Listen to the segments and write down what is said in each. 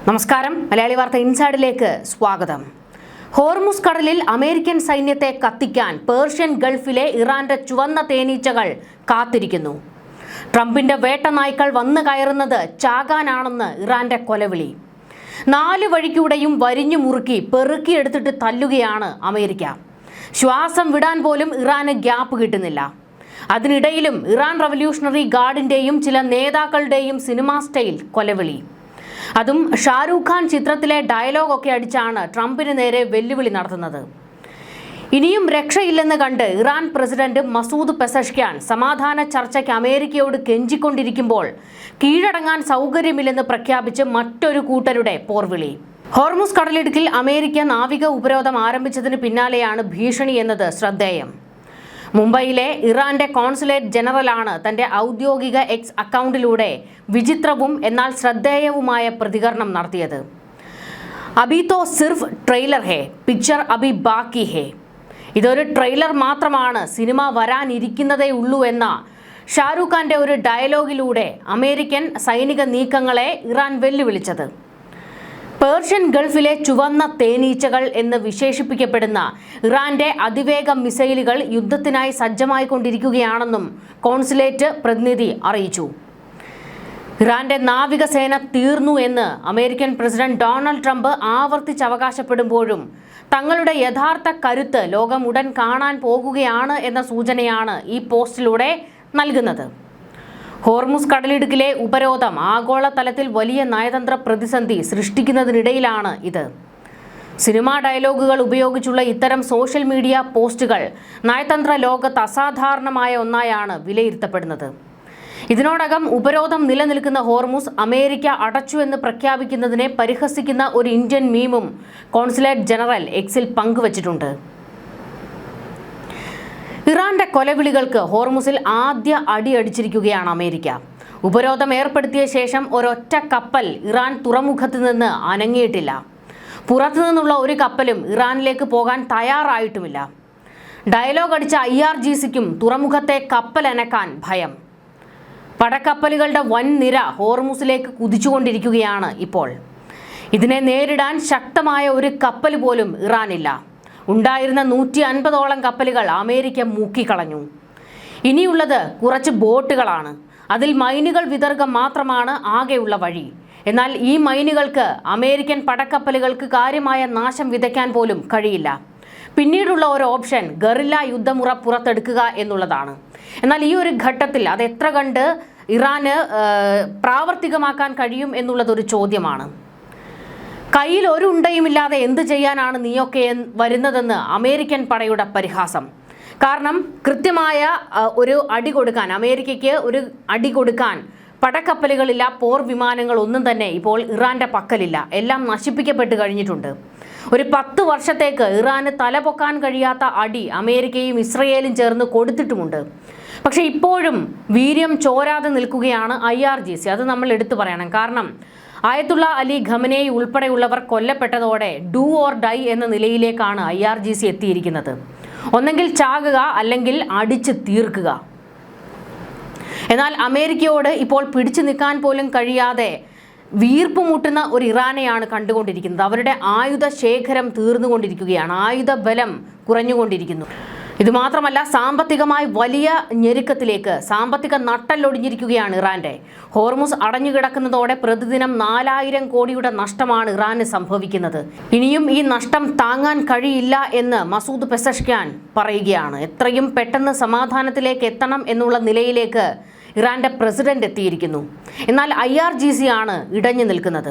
നമസ്കാരം. മലയാളി വാർത്ത ഇൻസൈഡിലേക്ക് സ്വാഗതം. ഹോർമുസ് കടലിൽ അമേരിക്കൻ സൈന്യത്തെ കത്തിക്കാൻ പേർഷ്യൻ ഗൾഫിലെ ഇറാന്റെ ചുവന്ന തേനീച്ചകൾ കാത്തിരിക്കുന്നു. ട്രംപിന്റെ വേട്ട നായ്ക്കൾ വന്നു കയറുന്നത് ചാകാനാണെന്ന് ഇറാന്റെ കൊലവിളി. 4 വഴിക്കൂടെയും വരിഞ്ഞു മുറുക്കി പെറുക്കിയെടുത്തിട്ട് തല്ലുകയാണ് അമേരിക്ക. ശ്വാസം വിടാൻ പോലും ഇറാന് ഗ്യാപ്പ് കിട്ടുന്നില്ല. അതിനിടയിലും ഇറാൻ റവല്യൂഷണറി ഗാർഡിന്റെയും ചില നേതാക്കളുടെയും സിനിമാ സ്റ്റൈൽ കൊലവിളി. അതും ഷാരൂഖ് ഖാൻ ചിത്രത്തിലെ ഡയലോഗൊക്കെ അടിച്ചാണ് ട്രംപിന് നേരെ വെല്ലുവിളി നടത്തുന്നത്. ഇനിയും രക്ഷയില്ലെന്ന് കണ്ട് ഇറാൻ പ്രസിഡന്റ് മസൂദ് പെസഷ്ക്യാൻ സമാധാന ചർച്ചയ്ക്ക് അമേരിക്കയോട് കെഞ്ചിക്കൊണ്ടിരിക്കുമ്പോൾ കീഴടങ്ങാൻ സൗകര്യമില്ലെന്ന് പ്രഖ്യാപിച്ച് മറ്റൊരു കൂട്ടരുടെ പോർവിളി. ഹോർമുസ് കടലിടുക്കിൽ അമേരിക്ക നാവിക ഉപരോധം ആരംഭിച്ചതിന് പിന്നാലെയാണ് ഭീഷണി എന്നത് ശ്രദ്ധേയം. മുംബൈയിലെ ഇറാന്റെ കോൺസുലേറ്റ് ജനറലാണ് തന്റെ ഔദ്യോഗിക എക്സ് അക്കൗണ്ടിലൂടെ വിചിത്രവും എന്നാൽ ശ്രദ്ധേയവുമായ പ്രതികരണം നടത്തിയത്. അബി തോ സിർഫ് ട്രെയിലർ ഹേ, പിക്ചർ അബി ബാക്കി ഹേ. ഇതൊരു ട്രെയിലർ മാത്രമാണ്, സിനിമ വരാനിരിക്കുന്നതേ ഉള്ളൂ എന്ന ഷാരൂഖ് ഖാന്റെ ഒരു ഡയലോഗിലൂടെ അമേരിക്കൻ സൈനിക നീക്കങ്ങളെ ഇറാൻ വെല്ലുവിളിച്ചത്. പേർഷ്യൻ ഗൾഫിലെ ചുവന്ന തേനീച്ചകൾ എന്ന് വിശേഷിപ്പിക്കപ്പെടുന്ന ഇറാന്റെ അതിവേഗ മിസൈലുകൾ യുദ്ധത്തിനായി സജ്ജമായിക്കൊണ്ടിരിക്കുകയാണെന്നും കോൺസുലേറ്റ് പ്രതിനിധി അറിയിച്ചു. ഇറാന്റെ നാവികസേന തീർന്നു എന്ന് അമേരിക്കൻ പ്രസിഡന്റ് ഡൊണാൾഡ് ട്രംപ് ആവർത്തിച്ച് അവകാശപ്പെടുമ്പോഴും തങ്ങളുടെ യഥാർത്ഥ കരുത്ത് ലോകം ഉടൻ കാണാൻ പോകുകയാണ് എന്ന സൂചനയാണ് ഈ പോസ്റ്റിലൂടെ നൽകുന്നത്. ഹോർമുസ് കടലിടുക്കിലെ ഉപരോധം ആഗോളതലത്തിൽ വലിയ നയതന്ത്ര പ്രതിസന്ധി സൃഷ്ടിക്കുന്നതിനിടയിലാണ് ഇത്. സിനിമാ ഡയലോഗുകൾ ഉപയോഗിച്ചുള്ള ഇത്തരം സോഷ്യൽ മീഡിയ പോസ്റ്റുകൾ നയതന്ത്ര ലോകത്ത് അസാധാരണമായ ഒന്നായാണ് വിലയിരുത്തപ്പെടുന്നത്. ഇതിനോടകം ഉപരോധം നിലനിൽക്കുന്ന ഹോർമുസ് അമേരിക്ക അടച്ചു എന്ന് പ്രഖ്യാപിക്കുന്നതിനെ പരിഹസിക്കുന്ന ഒരു ഇന്ത്യൻ മീമും കോൺസുലേറ്റ് ജനറൽ എക്സിൽ പങ്കുവച്ചിട്ടുണ്ട്. ഇറാന്റെ കൊലവിളികൾക്ക് ഹോർമുസിൽ ആദ്യ അടിയടിച്ചിരിക്കുകയാണ് അമേരിക്ക. ഉപരോധം ഏർപ്പെടുത്തിയ ശേഷം ഒരൊറ്റ കപ്പൽ ഇറാൻ തുറമുഖത്ത് നിന്ന് അനങ്ങിയിട്ടില്ല. പുറത്തു നിന്നുള്ള ഒരു കപ്പലും ഇറാനിലേക്ക് പോകാൻ തയ്യാറായിട്ടുമില്ല. ഡയലോഗ് അടിച്ച IRGCക്കും തുറമുഖത്തെ കപ്പൽ അനക്കാൻ ഭയം. പടക്കപ്പലുകളുടെ വൻ നിര ഹോർമുസിലേക്ക് കുതിച്ചുകൊണ്ടിരിക്കുകയാണ് ഇപ്പോൾ. ഇതിനെ നേരിടാൻ ശക്തമായ ഒരു കപ്പൽ പോലും ഇറാനില്ല. ഉണ്ടായിരുന്ന 150ഓളം കപ്പലുകൾ അമേരിക്ക മുക്കിക്കളഞ്ഞു. ഇനിയുള്ളത് കുറച്ച് ബോട്ടുകളാണ്. അതിൽ മൈനുകൾ വിതറുക മാത്രമാണ് ആകെയുള്ള വഴി. എന്നാൽ ഈ മൈനുകൾക്ക് അമേരിക്കൻ പടക്കപ്പലുകൾക്ക് കാര്യമായ നാശം വിതയ്ക്കാൻ പോലും കഴിയില്ല. പിന്നീടുള്ള ഒരു ഓപ്ഷൻ ഗറില്ല യുദ്ധമുറ പുറത്തെടുക്കുക എന്നുള്ളതാണ്. എന്നാൽ ഈ ഒരു ഘട്ടത്തിൽ അത് എത്ര കണ്ട് ഇറാന് പ്രാവർത്തികമാക്കാൻ കഴിയും എന്നുള്ളതൊരു ചോദ്യമാണ്. കയ്യിൽ ഒരു ഉണ്ടയുമില്ലാതെ എന്ത് ചെയ്യാനാണ് നീയൊക്കെ വരുന്നതെന്ന് അമേരിക്കൻ പടയുടെ പരിഹാസം. കാരണം കൃത്യമായ ഒരു അടി കൊടുക്കാൻ, അമേരിക്കയ്ക്ക് ഒരു അടി കൊടുക്കാൻ പടക്കപ്പലുകളില്ല, പോർ വിമാനങ്ങൾ ഒന്നും തന്നെ ഇപ്പോൾ ഇറാന്റെ പക്കലില്ല. എല്ലാം നശിപ്പിക്കപ്പെട്ട് കഴിഞ്ഞിട്ടുണ്ട്. ഒരു 10 വർഷത്തേക്ക് ഇറാന് തലപൊക്കാൻ കഴിയാത്ത അടി അമേരിക്കയും ഇസ്രയേലും ചേർന്ന് കൊടുത്തിട്ടുമുണ്ട്. പക്ഷെ ഇപ്പോഴും വീര്യം ചോരാതെ നിൽക്കുകയാണ് IRGC. അത് നമ്മൾ എടുത്തു പറയണം. കാരണം ആയത്തുള്ള അലി ഖമനേയി ഉൾപ്പെടെയുള്ളവർ കൊല്ലപ്പെട്ടതോടെ ഡു ഓർ ഡൈ എന്ന നിലയിലേക്കാണ് IRGC എത്തിയിരിക്കുന്നത്. ഒന്നെങ്കിൽ ചാകുക, അല്ലെങ്കിൽ അടിച്ച് തീർക്കുക. എന്നാൽ അമേരിക്കയോട് ഇപ്പോൾ പിടിച്ചു നിൽക്കാൻ പോലും കഴിയാതെ വീർപ്പ് മുട്ടുന്ന ഒരു ഇറാനെയാണ് കണ്ടുകൊണ്ടിരിക്കുന്നത്. അവരുടെ ആയുധ ശേഖരം തീർന്നുകൊണ്ടിരിക്കുകയാണ്. ആയുധ ബലം കുറഞ്ഞുകൊണ്ടിരിക്കുന്നു. ഇതുമാത്രമല്ല, സാമ്പത്തികമായി വലിയ ഞെരുക്കത്തിലേക്ക്, സാമ്പത്തിക നട്ടല്ലൊടിഞ്ഞിരിക്കുകയാണ് ഇറാന്റെ. ഹോർമുസ് അടഞ്ഞുകിടക്കുന്നതോടെ പ്രതിദിനം 4000 കോടിയുടെ നഷ്ടമാണ് ഇറാന് സംഭവിക്കുന്നത്. ഇനിയും ഈ നഷ്ടം താങ്ങാൻ കഴിയില്ല എന്ന് മസൂദ് പെസഷ്ക്യാൻ പറയുകയാണ്. എത്രയും പെട്ടെന്ന് സമാധാനത്തിലേക്ക് എത്തണം എന്നുള്ള നിലയിലേക്ക് ഇറാന്റെ പ്രസിഡന്റ് എത്തിയിരിക്കുന്നു. എന്നാൽ IRGC ആണ് ഇടഞ്ഞു നിൽക്കുന്നത്.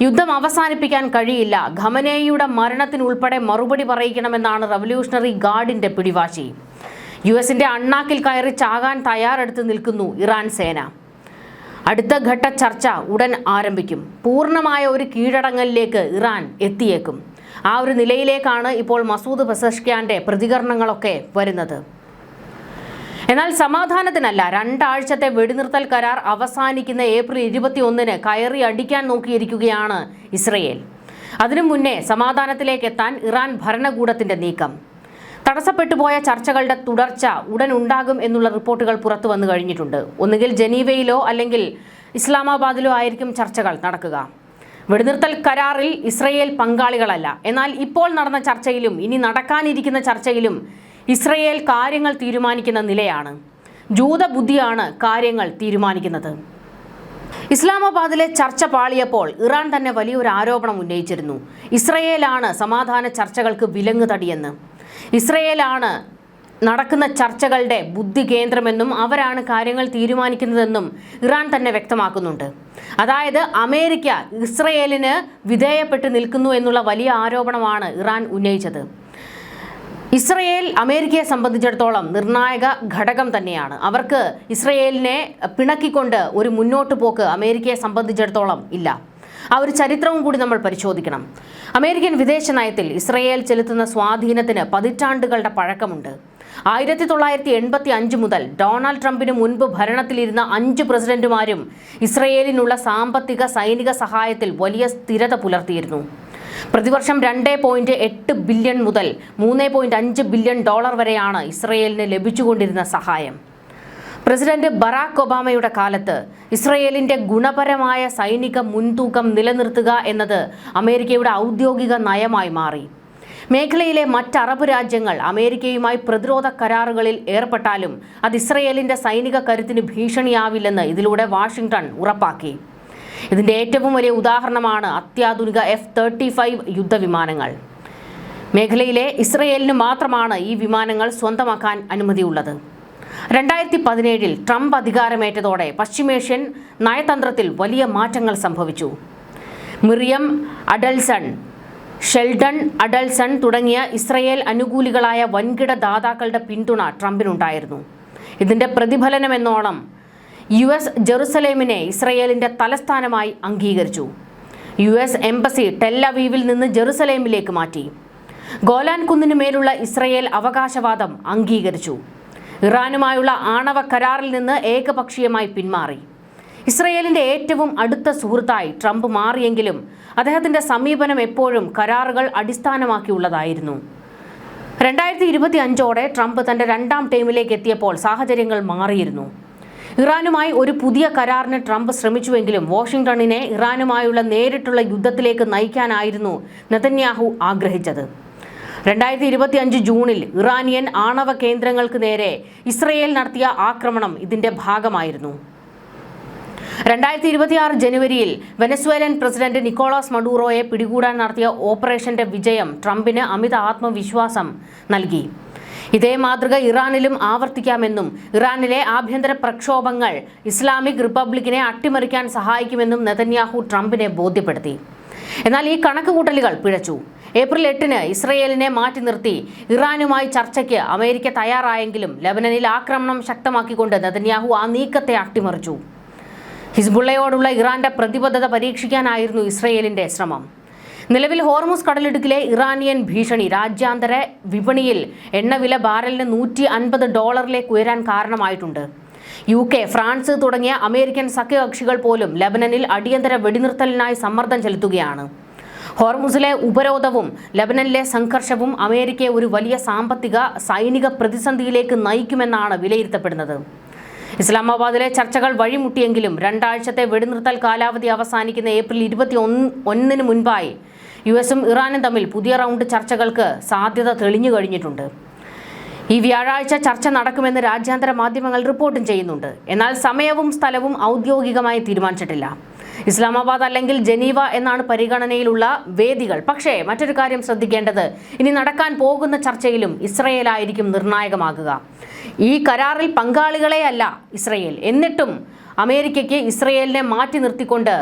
യുദ്ധം അവസാനിപ്പിക്കാൻ കഴിയില്ല, ഖമനേയിയുടെ മരണത്തിനുൾപ്പെടെ മറുപടി പറയിക്കണമെന്നാണ് റവല്യൂഷണറി ഗാർഡിന്റെ പിടിവാശി. US-ന്റെ അണ്ണാക്കിൽ കയറി ചാകാൻ തയ്യാറെടുത്ത് നിൽക്കുന്നു ഇറാൻ സേന. അടുത്ത ഘട്ട ചർച്ച ഉടൻ ആരംഭിക്കും. പൂർണ്ണമായ ഒരു കീഴടങ്ങലിലേക്ക് ഇറാൻ എത്തിയേക്കും. ആ ഒരു നിലയിലേക്കാണ് ഇപ്പോൾ മസൂദ് പെസഷ്ക്യാന്റെ പ്രതികരണങ്ങളൊക്കെ വരുന്നത്. എന്നാൽ സമാധാനത്തിനല്ല, 2 ആഴ്ചത്തെ വെടിനിർത്തൽ കരാർ അവസാനിക്കുന്ന ഏപ്രിൽ 21-ന് കയറി അടിക്കാൻ നോക്കിയിരിക്കുകയാണ് ഇസ്രയേൽ. അതിനു മുന്നേ സമാധാനത്തിലേക്ക് എത്താൻ ഇറാൻ ഭരണകൂടത്തിന്റെ നീക്കം. തടസ്സപ്പെട്ടുപോയ ചർച്ചകളുടെ തുടർച്ച ഉടൻ ഉണ്ടാകും എന്നുള്ള റിപ്പോർട്ടുകൾ പുറത്തു വന്നു കഴിഞ്ഞിട്ടുണ്ട്. ഒന്നുകിൽ ജനീവയിലോ അല്ലെങ്കിൽ ഇസ്ലാമാബാദിലോ ആയിരിക്കും ചർച്ചകൾ നടക്കുക. വെടിനിർത്തൽ കരാറിൽ ഇസ്രയേൽ പങ്കാളികളല്ല. എന്നാൽ ഇപ്പോൾ നടന്ന ചർച്ചയിലും ഇനി നടക്കാനിരിക്കുന്ന ചർച്ചയിലും ഇസ്രയേൽ കാര്യങ്ങൾ തീരുമാനിക്കുന്ന നിലയാണ്. ജൂതബുദ്ധിയാണ് കാര്യങ്ങൾ തീരുമാനിക്കുന്നത്. ഇസ്ലാമാബാദിലെ ചർച്ച പാളിയപ്പോൾ ഇറാൻ തന്നെ വലിയൊരു ആരോപണം ഉന്നയിച്ചിരുന്നു. ഇസ്രയേലാണ് സമാധാന ചർച്ചകൾക്ക് വിലങ്ങ് തടിയെന്ന്. ഇസ്രയേലാണ് നടക്കുന്ന ചർച്ചകളുടെ ബുദ്ധി കേന്ദ്രമെന്നും അവരാണ് കാര്യങ്ങൾ തീരുമാനിക്കുന്നതെന്നും ഇറാൻ തന്നെ വ്യക്തമാക്കുന്നുണ്ട്. അതായത് അമേരിക്ക ഇസ്രയേലിന് വിധേയപ്പെട്ട് നിൽക്കുന്നു എന്നുള്ള വലിയ ആരോപണമാണ് ഇറാൻ ഉന്നയിച്ചത്. ഇസ്രയേൽ അമേരിക്കയെ സംബന്ധിച്ചിടത്തോളം നിർണായക ഘടകം തന്നെയാണ്. അവർക്ക് ഇസ്രയേലിനെ പിണക്കിക്കൊണ്ട് ഒരു മുന്നോട്ട് പോക്ക് അമേരിക്കയെ സംബന്ധിച്ചിടത്തോളം ഇല്ല. ആ ഒരു ചരിത്രവും കൂടി നമ്മൾ പരിശോധിക്കണം. അമേരിക്കൻ വിദേശ നയത്തിൽ ഇസ്രയേൽ ചെലുത്തുന്ന സ്വാധീനത്തിന് പതിറ്റാണ്ടുകളുടെ പഴക്കമുണ്ട്. 1985 മുതൽ ഡൊണാൾഡ് ട്രംപിന് മുൻപ് ഭരണത്തിലിരുന്ന 5 പ്രസിഡന്റുമാരും ഇസ്രയേലിനുള്ള സാമ്പത്തിക സൈനിക സഹായത്തിൽ വലിയ സ്ഥിരത പുലർത്തിയിരുന്നു. പ്രതിവർഷം 2.8 ബില്യൺ മുതൽ 3.5 ബില്യൺ ഡോളർ വരെയാണ് ഇസ്രയേലിന് ലഭിച്ചുകൊണ്ടിരുന്ന സഹായം. പ്രസിഡന്റ് ബറാക് ഒബാമയുടെ കാലത്ത് ഇസ്രയേലിന്റെ ഗുണപരമായ സൈനിക മുൻതൂക്കം നിലനിർത്തുക എന്നത് അമേരിക്കയുടെ ഔദ്യോഗിക നയമായി മാറി. മേഖലയിലെ മറ്റ് അറബ് രാജ്യങ്ങൾ അമേരിക്കയുമായി പ്രതിരോധ കരാറുകളിൽ ഏർപ്പെട്ടാലും അത് ഇസ്രയേലിന്റെ സൈനിക കരുത്തിന് ഭീഷണിയാവില്ലെന്ന് ഇതിലൂടെ വാഷിംഗ്ടൺ ഉറപ്പാക്കി. ഇതിന്റെ ഏറ്റവും വലിയ ഉദാഹരണമാണ് അത്യാധുനിക F-35 യുദ്ധവിമാനങ്ങൾ. മേഖലയിലെ ഇസ്രയേലിന് മാത്രമാണ് ഈ വിമാനങ്ങൾ സ്വന്തമാക്കാൻ അനുമതിയുള്ളത്. 2017 ട്രംപ് അധികാരമേറ്റതോടെ പശ്ചിമേഷ്യൻ നയതന്ത്രത്തിൽ വലിയ മാറ്റങ്ങൾ സംഭവിച്ചു. മിറിയം അഡൽസൺ, ഷെൽഡൺ അഡൽസൺ തുടങ്ങിയ ഇസ്രയേൽ അനുകൂലികളായ വൻകിട ദാതാക്കളുടെ പിന്തുണ ട്രംപിനുണ്ടായിരുന്നു. ഇതിന്റെ പ്രതിഫലനമെന്നോണം US ജെറുസലേമിനെ ഇസ്രയേലിന്റെ തലസ്ഥാനമായി അംഗീകരിച്ചു. US എംബസി ടെൽ അവീവിൽ നിന്ന് ജെറുസലേമിലേക്ക് മാറ്റി. ഗോലാൻ കുന്നിന് മേലുള്ള ഇസ്രയേൽ അവകാശവാദം അംഗീകരിച്ചു. ഇറാനുമായുള്ള ആണവ കരാറിൽ നിന്ന് ഏകപക്ഷീയമായി പിന്മാറി. ഇസ്രയേലിന്റെ ഏറ്റവും അടുത്ത സുഹൃത്തായി ട്രംപ് മാറിയെങ്കിലും അദ്ദേഹത്തിന്റെ സമീപനം എപ്പോഴും കരാറുകൾ അടിസ്ഥാനമാക്കിയുള്ളതായിരുന്നു. 2025ഓടെ ട്രംപ് തന്റെ 2ാം ടേമിലേക്ക് എത്തിയപ്പോൾ സാഹചര്യങ്ങൾ മാറിയിരുന്നു. ഇറാനുമായി ഒരു പുതിയ കരാറിന് ട്രംപ് ശ്രമിച്ചുവെങ്കിലും വാഷിംഗ്ടണിനെ ഇറാനുമായുള്ള നേരിട്ടുള്ള യുദ്ധത്തിലേക്ക് നയിക്കാനായിരുന്നു നെതന്യാഹു ആഗ്രഹിച്ചത്. 2025 ജൂണിൽ ഇറാനിയൻ ആണവ കേന്ദ്രങ്ങൾക്ക് നേരെ ഇസ്രയേൽ നടത്തിയ ആക്രമണം ഇതിന്റെ ഭാഗമായിരുന്നു. 2026 ജനുവരിയിൽ വെനസ്വേലൻ പ്രസിഡന്റ് നിക്കോളാസ് മഡൂറോയെ പിടികൂടാൻ നടത്തിയ ഓപ്പറേഷന്റെ വിജയം ട്രംപിന് അമിത ആത്മവിശ്വാസം നൽകി. ഇതേ മാതൃക ഇറാനിലും ആവർത്തിക്കാമെന്നും ഇറാനിലെ ആഭ്യന്തര പ്രക്ഷോഭങ്ങൾ ഇസ്ലാമിക് റിപ്പബ്ലിക്കിനെ അട്ടിമറിക്കാൻ സഹായിക്കുമെന്നും നെതന്യാഹു ട്രംപിനെ ബോധ്യപ്പെടുത്തി. എന്നാൽ ഈ കണക്കുകൂട്ടലുകൾ പിഴച്ചു. ഏപ്രിൽ 8-ന് ഇസ്രയേലിനെ മാറ്റി നിർത്തി ഇറാനുമായി ചർച്ചയ്ക്ക് അമേരിക്ക തയ്യാറായെങ്കിലും ലെബനനിൽ ആക്രമണം ശക്തമാക്കിക്കൊണ്ട് നെതന്യാഹു ആ നീക്കത്തെ അട്ടിമറിച്ചു. ഹിസ്ബുള്ളയോടുള്ള ഇറാന്റെ പ്രതിബദ്ധത പരീക്ഷിക്കാനായിരുന്നു ഇസ്രയേലിന്റെ ശ്രമം. നിലവിൽ ഹോർമുസ് കടലിടുക്കിലെ ഇറാനിയൻ ഭീഷണി രാജ്യാന്തര വിപണിയിൽ എണ്ണവില ബാരലിന് $150 ഉയരാൻ കാരണമായിട്ടുണ്ട്. UK, ഫ്രാൻസ് തുടങ്ങിയ അമേരിക്കൻ സഖ്യകക്ഷികൾ പോലും ലെബനനിൽ അടിയന്തര വെടിനിർത്തലിനായി സമ്മർദ്ദം ചെലുത്തുകയാണ്. ഹോർമുസിലെ ഉപരോധവും ലെബനനിലെ സംഘർഷവും അമേരിക്കയെ ഒരു വലിയ സാമ്പത്തിക സൈനിക പ്രതിസന്ധിയിലേക്ക് നയിക്കുമെന്നാണ് വിലയിരുത്തപ്പെടുന്നത്. ഇസ്ലാമാബാദിലെ ചർച്ചകൾ വഴിമുട്ടിയെങ്കിലും 2 ആഴ്ചത്തെ വെടിനിർത്തൽ കാലാവധി അവസാനിക്കുന്ന ഏപ്രിൽ 21-ന് മുൻപായി US-ഉം ഇറാനും തമ്മിൽ പുതിയ റൗണ്ട് ചർച്ചകൾക്ക് സാധ്യത തെളിഞ്ഞു കഴിഞ്ഞിട്ടുണ്ട്. ഈ വ്യാഴാഴ്ച ചർച്ച നടക്കുമെന്ന് രാജ്യാന്തര മാധ്യമങ്ങൾ റിപ്പോർട്ടും ചെയ്യുന്നുണ്ട്. എന്നാൽ സമയവും സ്ഥലവും ഔദ്യോഗികമായി തീരുമാനിച്ചിട്ടില്ല. ഇസ്ലാമാബാദ് അല്ലെങ്കിൽ ജനീവ എന്നാണ് പരിഗണനയിലുള്ള വേദികൾ. പക്ഷേ മറ്റൊരു കാര്യം ശ്രദ്ധിക്കേണ്ടത്, ഇനി നടക്കാൻ പോകുന്ന ചർച്ചയിലും ഇസ്രയേലായിരിക്കും നിർണായകമാകുക. ഈ കരാറിൽ പങ്കാളികളെയല്ല ഇസ്രയേൽ. എന്നിട്ടും അമേരിക്കയ്ക്ക് ഇസ്രയേലിനെ മാറ്റി നിർത്തിക്കൊണ്ട്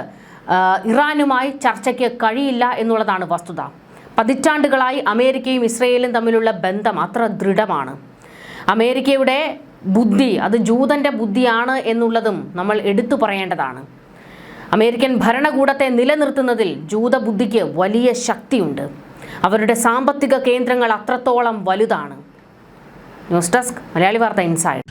ഇറാനുമായി ചർച്ചയ്ക്ക് കഴിയില്ല എന്നുള്ളതാണ് വസ്തുത. പതിറ്റാണ്ടുകളായി അമേരിക്കയും ഇസ്രയേലും തമ്മിലുള്ള ബന്ധം അത്ര ദൃഢമാണ്. അമേരിക്കയുടെ ബുദ്ധി അത് ജൂതന്റെ ബുദ്ധിയാണ് എന്നുള്ളതും നമ്മൾ എടുത്തു പറയേണ്ടതാണ്. അമേരിക്കൻ ഭരണകൂടത്തെ നിലനിർത്തുന്നതിൽ ജൂതബുദ്ധിക്ക് വലിയ ശക്തിയുണ്ട്. അവരുടെ സാമ്പത്തിക കേന്ദ്രങ്ങൾ അത്രത്തോളം വലുതാണ്. ന്യൂസ് ഡെസ്ക്, മലയാളി വാർത്ത ഇൻസൈഡ്.